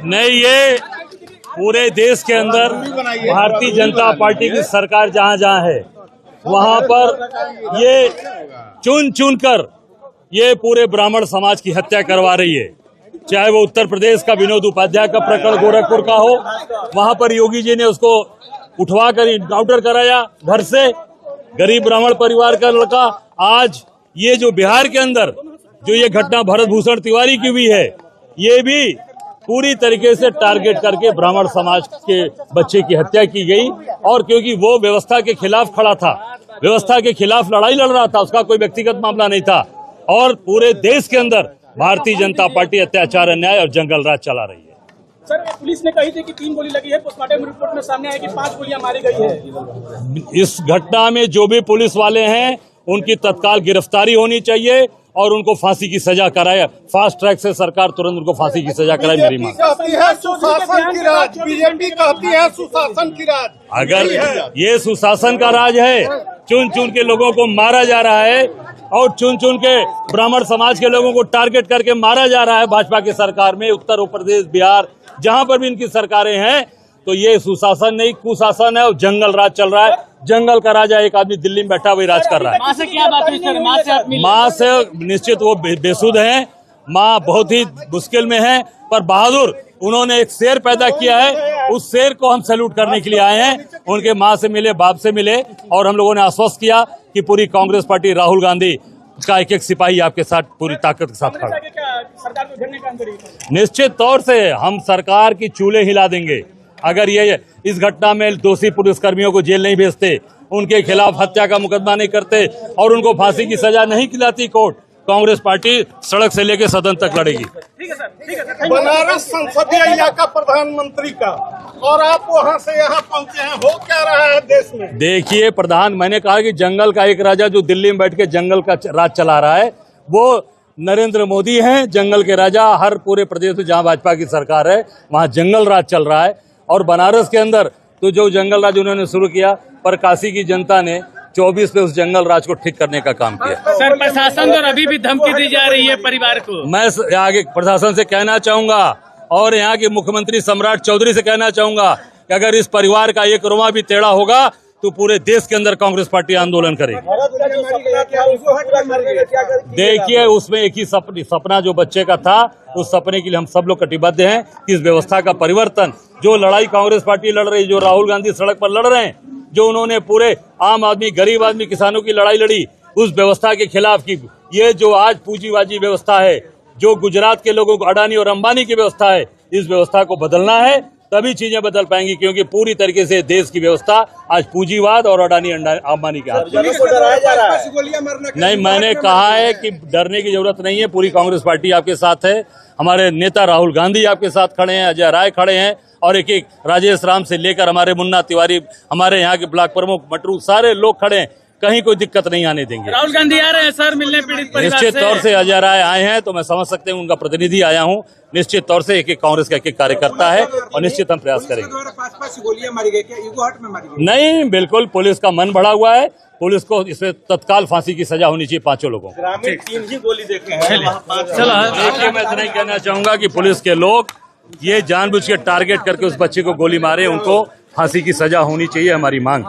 नहीं, ये पूरे देश के अंदर भारतीय जनता पार्टी की सरकार जहां जहां है वहां पर ये चुन चुन कर ये पूरे ब्राह्मण समाज की हत्या करवा रही है। चाहे वो उत्तर प्रदेश का विनोद उपाध्याय का प्रकरण गोरखपुर का हो, वहां पर योगी जी ने उसको उठवा कर इनकाउंटर कराया घर से, गरीब ब्राह्मण परिवार का लड़का। आज ये जो बिहार के अंदर जो ये घटना भरत भूषण तिवारी की हुई है, ये भी पूरी तरीके से टारगेट करके ब्राह्मण समाज के बच्चे की हत्या की गई। और क्योंकि वो व्यवस्था के खिलाफ खड़ा था, व्यवस्था के खिलाफ लड़ाई लड़ रहा था, उसका कोई व्यक्तिगत मामला नहीं था। और पूरे देश के अंदर भारतीय जनता पार्टी अत्याचार, अन्याय और जंगल राज चला रही है। सर, पुलिस ने कही थी कि 3 गोली लगी है, पोस्टमार्टम रिपोर्ट में सामने आया कि 5 गोलियां मारी गई है। इस घटना में जो भी पुलिस वाले हैं उनकी तत्काल गिरफ्तारी होनी चाहिए और उनको फांसी की सजा कराए। फास्ट ट्रैक से सरकार तुरंत उनको फांसी की सजा कराए, मेरी मांग। बीजेपी कहती है सुशासन की राज। अगर ये सुशासन का राज है, चुन चुन के लोगों को मारा जा रहा है और चुन चुन के ब्राह्मण समाज के लोगों को टारगेट करके मारा जा रहा है भाजपा की सरकार में, उत्तर प्रदेश, बिहार, जहां पर भी इनकी सरकारें हैं, तो ये सुशासन नहीं कुशासन है और जंगल राज चल रहा है। जंगल का राजा एक आदमी दिल्ली में बैठा वही राज कर रहा है। माँ से क्या बात हुई सर? माँ से निश्चित वो बेसुध हैं, माँ बहुत ही मुश्किल में है, पर बहादुर उन्होंने एक शेर पैदा किया है, उस शेर को हम सैल्यूट करने के लिए आए हैं। उनके माँ से मिले, बाप से मिले और हम लोगों ने आश्वस्त किया कि पूरी कांग्रेस पार्टी, राहुल गांधी का एक एक सिपाही आपके साथ पूरी ताकत के साथ खड़ा। सरकार को घेरने का काम करेगी? निश्चित तौर से हम सरकार की चूल्हे हिला देंगे अगर ये इस घटना में दोषी पुलिसकर्मियों को जेल नहीं भेजते, उनके खिलाफ हत्या का मुकदमा नहीं करते और उनको फांसी की सजा नहीं खिलाती कोर्ट। कांग्रेस पार्टी सड़क से लेकर सदन तक लड़ेगी। ठीक है सर, ठीक है सर। बनारस संसदीय इलाका प्रधानमंत्री का, और आप वहां से यहाँ पहुंचे हैं, हो क्या रहा है देश में? देखिए मैंने कहा कि जंगल का एक राजा जो दिल्ली में बैठ के जंगल का राज चला रहा है, वो नरेंद्र मोदी हैं। जंगल के राजा हर पूरे प्रदेश में जहां भाजपा की सरकार है वहां जंगल राज चल रहा है। और बनारस के अंदर तो जो जंगल राज उन्होंने शुरू किया, पर काशी की जनता ने 24 में उस जंगल राज को ठीक करने का काम किया। सर, प्रशासन द्वारा अभी भी धमकी दी जा रही है परिवार को। मैं आगे प्रशासन से कहना चाहूंगा और यहाँ के मुख्यमंत्री सम्राट चौधरी से कहना चाहूंगा कि अगर इस परिवार का एक रुआ भी टेढ़ा होगा तो पूरे देश के अंदर कांग्रेस पार्टी आंदोलन करेगी। देखिए, उसमें एक ही सपना जो बच्चे का था, उस सपने के लिए हम सब लोग कटिबद्ध हैं कि इस व्यवस्था का परिवर्तन, जो लड़ाई कांग्रेस पार्टी लड़ रही, जो राहुल गांधी सड़क पर लड़ रहे हैं, जो उन्होंने पूरे आम आदमी, गरीब आदमी, किसानों की लड़ाई लड़ी, उस व्यवस्था के खिलाफ की। ये जो आज पूंजीबाजी व्यवस्था है, जो गुजरात के लोगों को अडानी और अंबानी की व्यवस्था है, इस व्यवस्था को बदलना है, तभी चीजें बदल पाएंगी। क्योंकि पूरी तरीके से देश की व्यवस्था आज पूंजीवाद और अडानी अंबानी के हाथ में। नहीं, मैंने कहा है कि डरने की जरूरत नहीं है। पूरी कांग्रेस पार्टी आपके साथ है। हमारे नेता राहुल गांधी आपके साथ खड़े हैं, अजय राय खड़े हैं और एक एक राजेश राम से लेकर हमारे मुन्ना तिवारी, हमारे यहाँ के ब्लॉक प्रमुख मटरू, सारे लोग खड़े हैं। कहीं कोई दिक्कत नहीं आने देंगे। राहुल गांधी आ रहे हैं सर मिलने पीड़ित परिवार से? निश्चित तौर से अजय राय आए हैं, तो मैं समझ सकते हैं उनका प्रतिनिधि आया हूं। निश्चित तौर से एक एक कांग्रेस का एक एक कार्यकर्ता है और निश्चित हम प्रयास करेंगे। 5 गोलियां मारी गई, क्या ईगो हर्ट में मारी गई? नहीं, बिल्कुल पुलिस का मन बढ़ा हुआ है। पुलिस को इसमें तत्काल फांसी की सजा होनी चाहिए 5 लोगों को। ग्रामीण 3 ही गोली देखे हैं। देखिए, मैं इतना ही कहना चाहूंगा कि पुलिस के लोग ये जानबूझ के टारगेट करके उस बच्चे को गोली मारे, उनको फांसी की सजा होनी चाहिए, हमारी मांग।